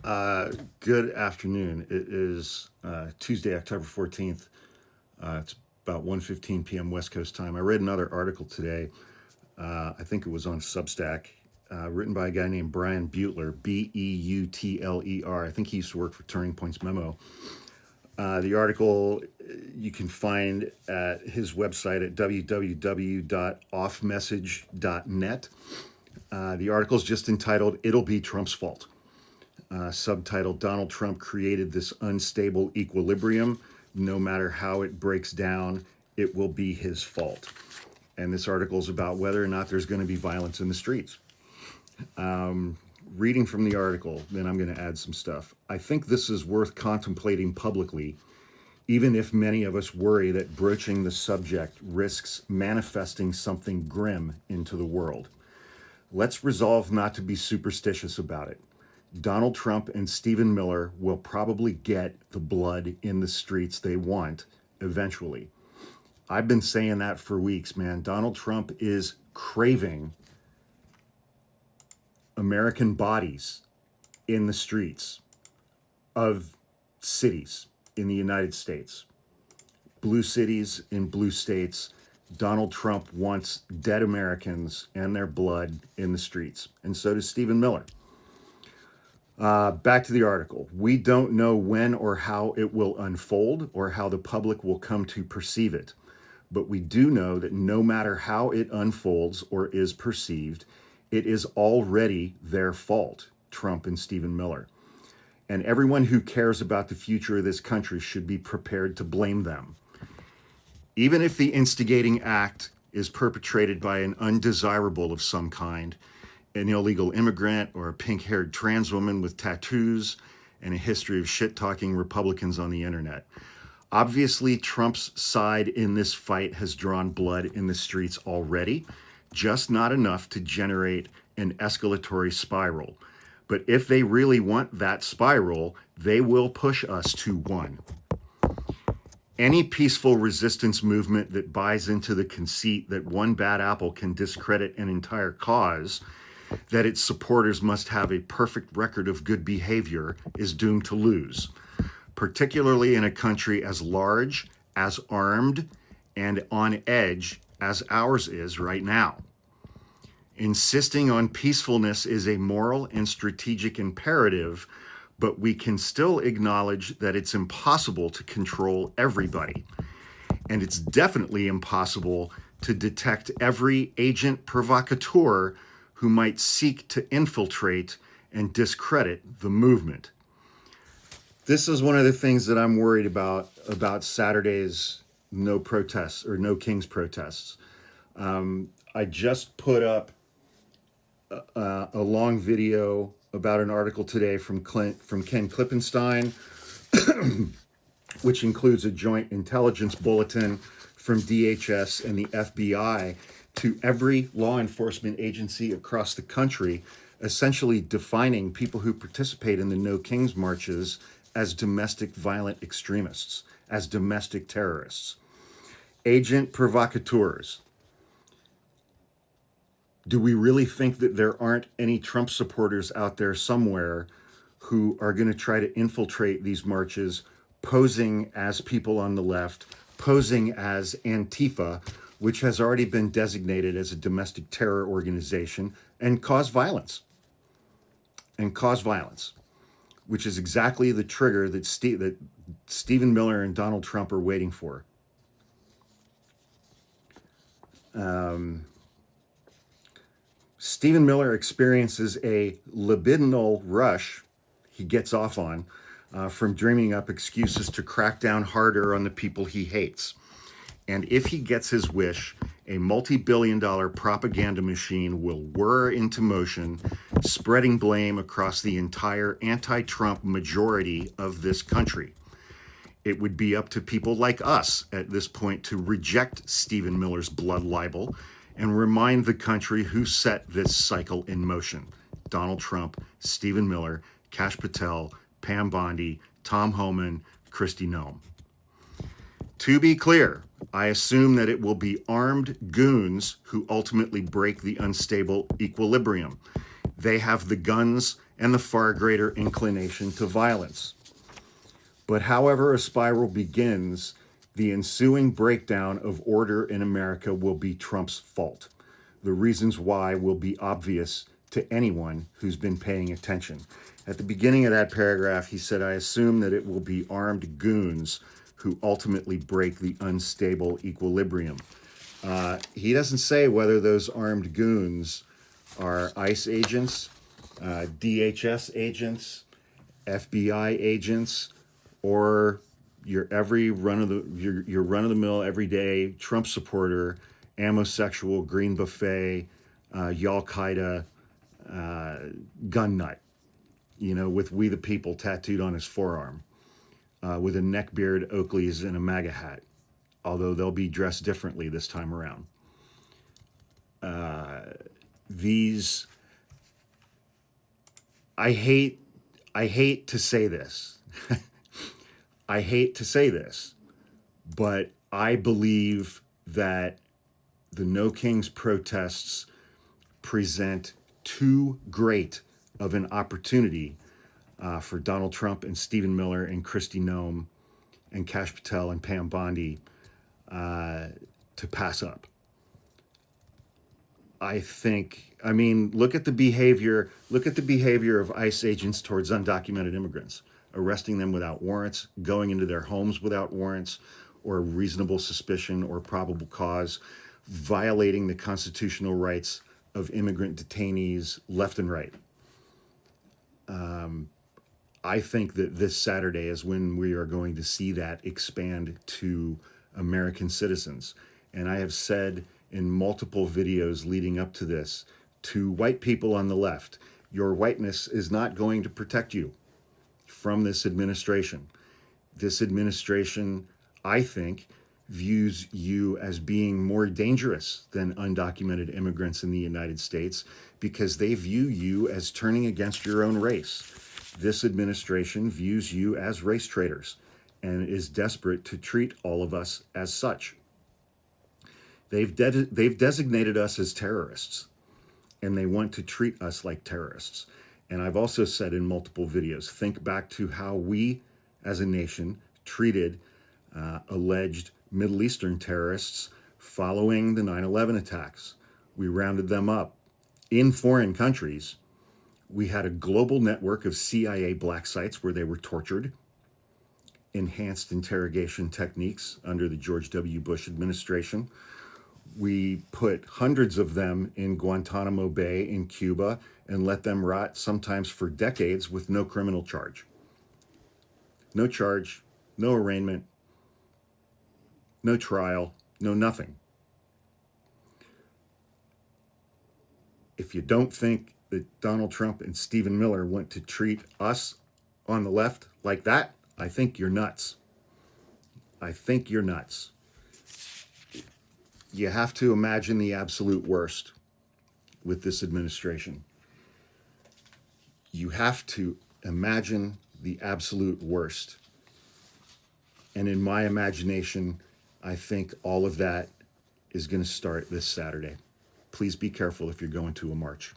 Good afternoon. It is Tuesday, October 14th. It's about 1:15 p.m. West Coast time. I read another article today. I think it was on Substack, written by a guy named Brian Butler, Beutler. I think he used to work for Turning Point's Memo. The article you can find at his website at www.offmessage.net. The article is just entitled, "It'll Be Trump's Fault." Subtitled, "Donald Trump created this unstable equilibrium. No matter how it breaks down, it will be his fault." And this article is about whether or not there's going to be violence in the streets. Reading from the article, then I'm going to add some stuff. I think this is worth contemplating publicly, even if many of us worry that broaching the subject risks manifesting something grim into the world. Let's resolve not to be superstitious about it. Donald Trump and Stephen Miller will probably get the blood in the streets they want eventually. I've been saying that for weeks, man. Donald Trump is craving American bodies in the streets of cities in the United States. Blue cities in blue states. Donald Trump wants dead Americans and their blood in the streets. And so does Stephen Miller. Back to the article. We don't know when or how it will unfold or how the public will come to perceive it. But we do know that no matter how it unfolds or is perceived, it is already their fault, Trump and Stephen Miller. And everyone who cares about the future of this country should be prepared to blame them. Even if the instigating act is perpetrated by an undesirable of some kind, an illegal immigrant or a pink-haired trans woman with tattoos and a history of shit-talking Republicans on the internet. Obviously, Trump's side in this fight has drawn blood in the streets already, just not enough to generate an escalatory spiral. But if they really want that spiral, they will push us to one. Any peaceful resistance movement that buys into the conceit that one bad apple can discredit an entire cause, that its supporters must have a perfect record of good behavior, is doomed to lose, particularly in a country as large, as armed, and on edge as ours is right now. Insisting on peacefulness is a moral and strategic imperative, but we can still acknowledge that it's impossible to control everybody. And it's definitely impossible to detect every agent provocateur who might seek to infiltrate and discredit the movement. This is one of the things that I'm worried about Saturday's No Protests or No Kings protests. I just put up a long video about an article today from Ken Klippenstein, which includes a joint intelligence bulletin from DHS and the FBI to every law enforcement agency across the country, essentially defining people who participate in the No Kings marches as domestic violent extremists, as domestic terrorists. Agent provocateurs. Do we really think that there aren't any Trump supporters out there somewhere who are going to try to infiltrate these marches, posing as people on the left, posing as Antifa, which has already been designated as a domestic terror organization, and cause violence? Which is exactly the trigger that Stephen Miller and Donald Trump are waiting for. Stephen Miller experiences a libidinal rush he gets off on from dreaming up excuses to crack down harder on the people he hates. And if he gets his wish, a multi-billion-dollar propaganda machine will whir into motion, spreading blame across the entire anti-Trump majority of this country. It would be up to people like us at this point to reject Stephen Miller's blood libel and remind the country who set this cycle in motion. Donald Trump, Stephen Miller, Kash Patel, Pam Bondi, Tom Homan, Kristi Noem. To be clear, I assume that it will be armed goons who ultimately break the unstable equilibrium. They have the guns and the far greater inclination to violence. But however a spiral begins, the ensuing breakdown of order in America will be Trump's fault. The reasons why will be obvious to anyone who's been paying attention. At the beginning of that paragraph, he said, I assume that it will be armed goons who ultimately break the unstable equilibrium. He doesn't say whether those armed goons are ICE agents, DHS agents, FBI agents, or your run of the mill, everyday Trump supporter, amosexual, green buffet, Al Qaeda gun nut, with "We the People" tattooed on his forearm, with a neckbeard, Oakleys, and a MAGA hat. Although they'll be dressed differently this time around. I hate to say this. I hate to say this, but I believe that the No Kings protests present too great of an opportunity for Donald Trump and Stephen Miller and Kristi Noem and Kash Patel and Pam Bondi to pass up. Look at the behavior of ICE agents towards undocumented immigrants, arresting them without warrants, going into their homes without warrants or reasonable suspicion or probable cause, violating the constitutional rights of immigrant detainees left and right. I think that this Saturday is when we are going to see that expand to American citizens. And I have said in multiple videos leading up to this to white people on the left, your whiteness is not going to protect you from this administration. This administration, I think, views you as being more dangerous than undocumented immigrants in the United States because they view you as turning against your own race. This administration views you as race traitors and is desperate to treat all of us as such. They've designated us as terrorists, and they want to treat us like terrorists. And I've also said in multiple videos, think back to how we as a nation treated alleged Middle Eastern terrorists following the 9/11 attacks. We rounded them up in foreign countries. We had a global network of CIA black sites where they were tortured, enhanced interrogation techniques under the George W. Bush administration. We put hundreds of them in Guantanamo Bay in Cuba and let them rot, sometimes for decades, with no criminal charge. No charge, no arraignment, no trial, no nothing. If you don't think that Donald Trump and Stephen Miller want to treat us on the left like that, I think you're nuts. I think you're nuts. You have to imagine the absolute worst with this administration. You have to imagine the absolute worst. And in my imagination, I think all of that is going to start this Saturday. Please be careful if you're going to a march.